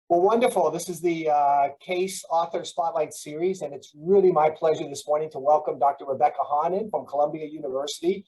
Well, wonderful. This is the CASE Author Spotlight Series, and it's really my pleasure this morning to welcome Dr. Rebecca Hahn from Columbia University.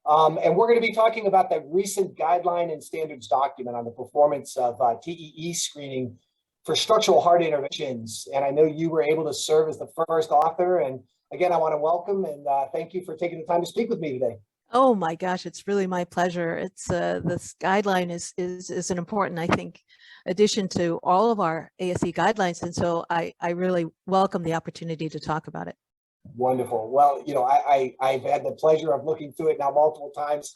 And we're going to be talking about the recent guideline and standards document on the performance of TEE screening for structural heart interventions. And I know you were able to serve as the first author. And again, I want to welcome and thank you for taking the time to speak with me today. Oh my gosh, it's really my pleasure. It's this guideline is an important, I think, addition to all of our ASE guidelines, and so I really welcome the opportunity to talk about it. Wonderful. Well, you know, I've had the pleasure of looking through it now multiple times,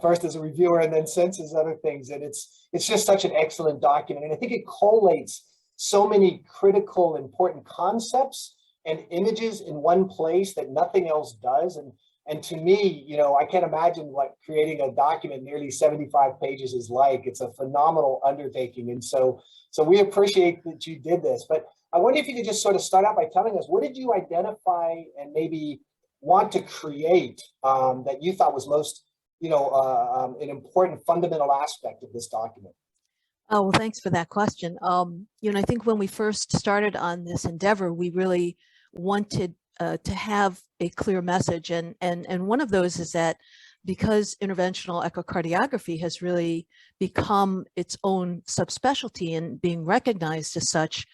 first as a reviewer and then since as other things, and it's just such an excellent document, and I think it collates so many critical, important concepts and images in one place that nothing else does. And to me, you know, I can't imagine what creating a document nearly 75 pages is like. It's a phenomenal undertaking. And so we appreciate that you did this. But I wonder if you could just sort of start out by telling us, what did you identify and maybe want to create that you thought was most, an important fundamental aspect of this document? Oh, well, thanks for that question. I think when we first started on this endeavor, we really wanted to have a clear message, and one of those is that because interventional echocardiography has really become its own subspecialty and being recognized as such,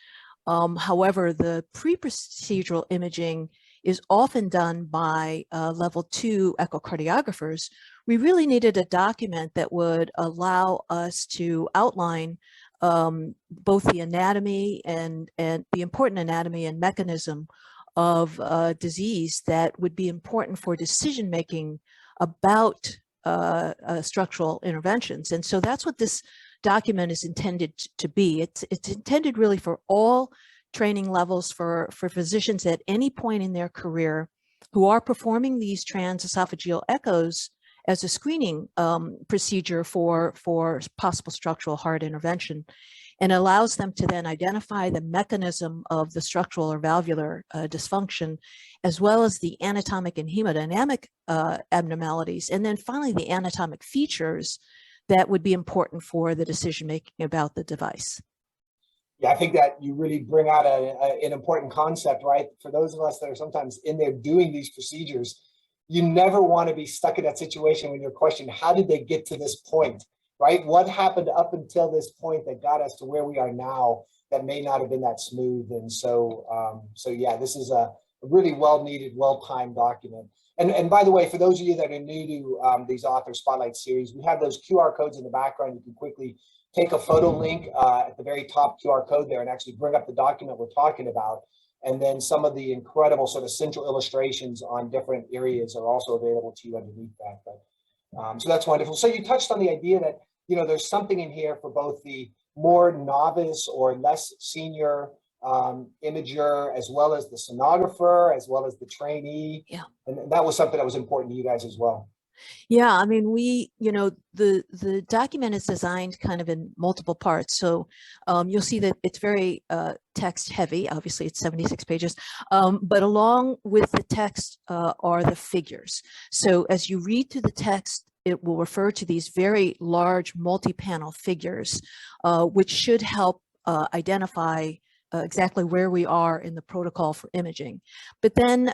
however, the pre-procedural imaging is often done by level 2 echocardiographers. We really needed a document that would allow us to outline both the anatomy and the important anatomy and mechanism of disease that would be important for decision making about structural interventions. And so that's what this document is intended to be. It's intended really for all training levels for physicians at any point in their career who are performing these transesophageal echoes as a screening procedure for possible structural heart intervention, and allows them to then identify the mechanism of the structural or valvular dysfunction, as well as the anatomic and hemodynamic abnormalities, and then finally the anatomic features that would be important for the decision-making about the device. Yeah, I think that you really bring out an important concept, right? For those of us that are sometimes in there doing these procedures, you never want to be stuck in that situation when you're questioning, how did they get to this point, right? What happened up until this point that got us to where we are now that may not have been that smooth? And so yeah, this is a really well-needed, well-timed document. And by the way, for those of you that are new to these Author Spotlight series, we have those QR codes in the background. You can quickly take a photo link at the very top QR code there and actually bring up the document we're talking about. And then some of the incredible sort of central illustrations on different areas are also available to you underneath that. But, so that's wonderful. So you touched on the idea that, you know, there's something in here for both the more novice or less senior imager, as well as the sonographer, as well as the trainee. Yeah. And that was something that was important to you guys as well. Yeah, I mean, the document is designed kind of in multiple parts. So you'll see that it's very text heavy. Obviously, it's 76 pages. But along with the text are the figures. So as you read through the text, it will refer to these very large multi-panel figures, which should help identify exactly where we are in the protocol for imaging. But then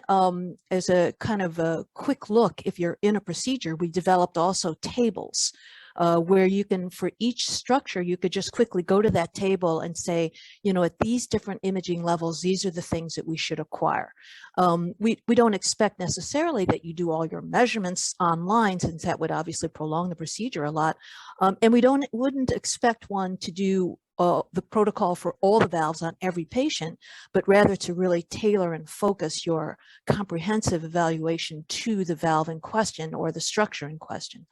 as a kind of a quick look, if you're in a procedure, we developed also tables where you can, for each structure, you could just quickly go to that table and say, you know, at these different imaging levels, these are the things that we should acquire. We don't expect necessarily that you do all your measurements online, since that would obviously prolong the procedure a lot. And we wouldn't expect one to do the protocol for all the valves on every patient, but rather to really tailor and focus your comprehensive evaluation to the valve in question or the structure in question.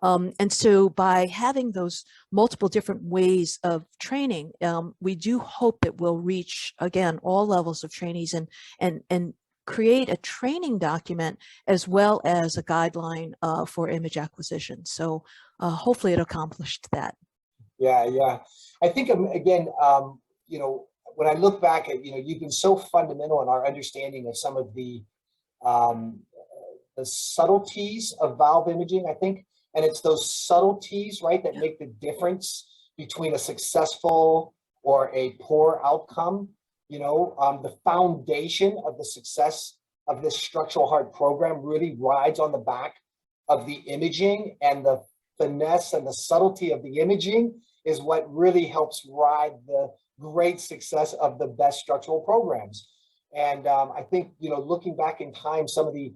And so by having those multiple different ways of training, we do hope that we'll reach, again, all levels of trainees and create a training document as well as a guideline for image acquisition. So hopefully it accomplished that. Yeah. I think, again, when I look back at, you've been so fundamental in our understanding of some of the subtleties of valve imaging, I think, and it's those subtleties, right, that make the difference between a successful or a poor outcome. The foundation of the success of this structural heart program really rides on the back of the imaging, and the finesse and the subtlety of the imaging is what really helps ride the great success of the best structural programs. And I think, looking back in time, some of the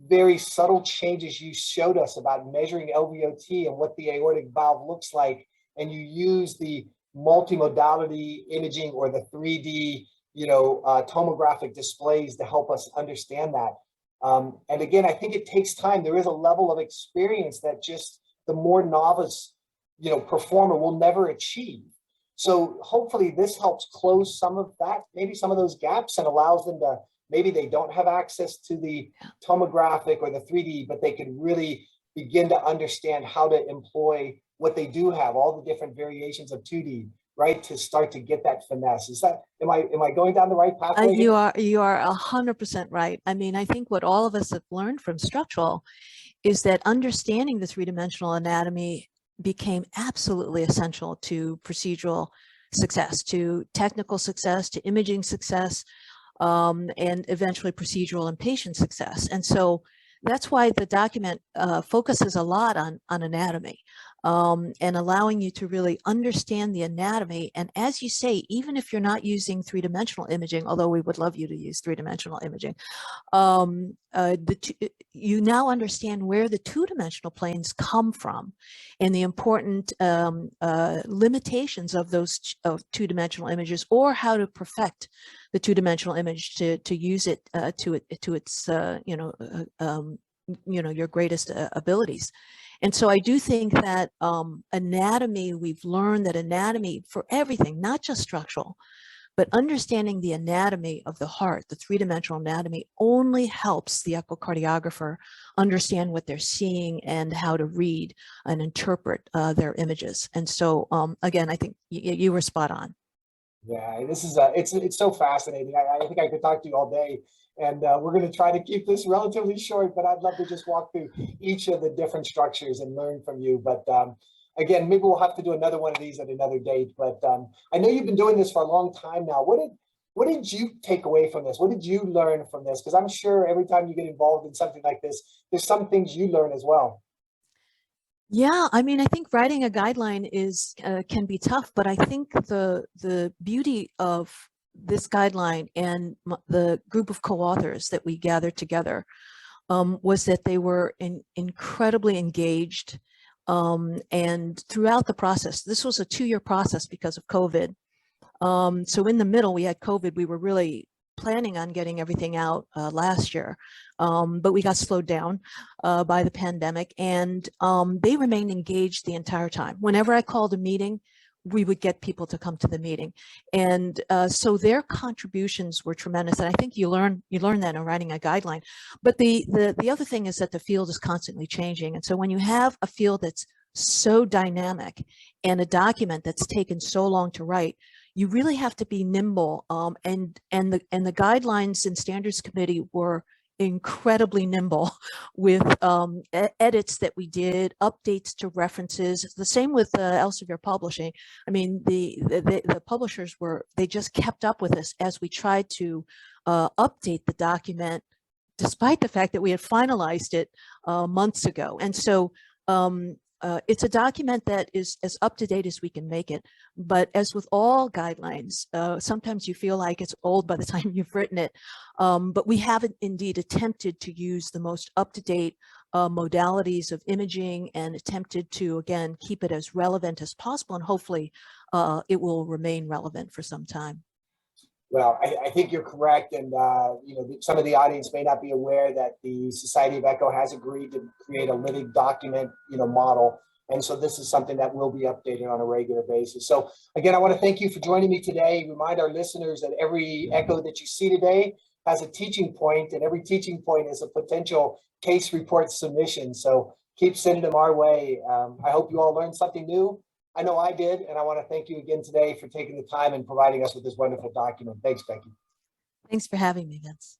very subtle changes you showed us about measuring LVOT and what the aortic valve looks like, and you use the multimodality imaging or the 3D, tomographic displays to help us understand that. And again, I think it takes time. There is a level of experience that just the more novice, performer will never achieve. So hopefully this helps close some of that, maybe some of those gaps, and allows them to, maybe they don't have access to the tomographic or the 3D, but they can really begin to understand how to employ what they do have, all the different variations of 2D, right, to start to get that finesse. Is that, am I going down the right pathway? You are 100% right. I mean, I think what all of us have learned from structural is that understanding the three-dimensional anatomy became absolutely essential to procedural success, to technical success, to imaging success, and eventually procedural and patient success. And so that's why the document focuses a lot on anatomy, and allowing you to really understand the anatomy. And as you say, even if you're not using three-dimensional imaging, although we would love you to use three-dimensional imaging, you now understand where the two-dimensional planes come from and the important limitations of those two-dimensional images, or how to perfect the two-dimensional image to use it to its your greatest abilities. And so I do think that anatomy, we've learned that anatomy for everything, not just structural, but understanding the anatomy of the heart, the three-dimensional anatomy, only helps the echocardiographer understand what they're seeing and how to read and interpret their images. And so, again, I think you were spot on. Yeah, this is it's so fascinating. I think I could talk to you all day, and we're going to try to keep this relatively short, but I'd love to just walk through each of the different structures and learn from you. But again, maybe we'll have to do another one of these at another date. But I know you've been doing this for a long time now. What did you take away from this? What did you learn from this? Because I'm sure every time you get involved in something like this, there's some things you learn as well. Yeah, I mean, I think writing a guideline is can be tough, but I think the beauty of this guideline and the group of co-authors that we gathered together was that they were incredibly engaged, and throughout the process. This was a 2-year process because of COVID. So in the middle, we had COVID. We were really planning on getting everything out last year, but we got slowed down by the pandemic, and they remained engaged the entire time. Whenever I called a meeting, we would get people to come to the meeting, and so their contributions were tremendous. And I think you learn that in writing a guideline. But the other thing is that the field is constantly changing, and so when you have a field that's so dynamic and a document that's taken so long to write, you really have to be nimble. And the guidelines and standards committee were incredibly nimble with edits that we did, updates to references. The same with Elsevier Publishing. I mean, the publishers they just kept up with us as we tried to update the document, despite the fact that we had finalized it months ago. And so it's a document that is as up to date as we can make it. But as with all guidelines, sometimes you feel like it's old by the time you've written it. But we have indeed attempted to use the most up to date modalities of imaging, and attempted to, again, keep it as relevant as possible. And hopefully it will remain relevant for some time. Well, I think you're correct, and some of the audience may not be aware that the Society of Echo has agreed to create a living document, model, and so this is something that will be updated on a regular basis. So again, I want to thank you for joining me today. Remind our listeners that every echo that you see today has a teaching point, and every teaching point is a potential case report submission. So keep sending them our way. I hope you all learned something new. I know I did, and I want to thank you again today for taking the time and providing us with this wonderful document. Thanks, Becky. Thanks for having me, Vince.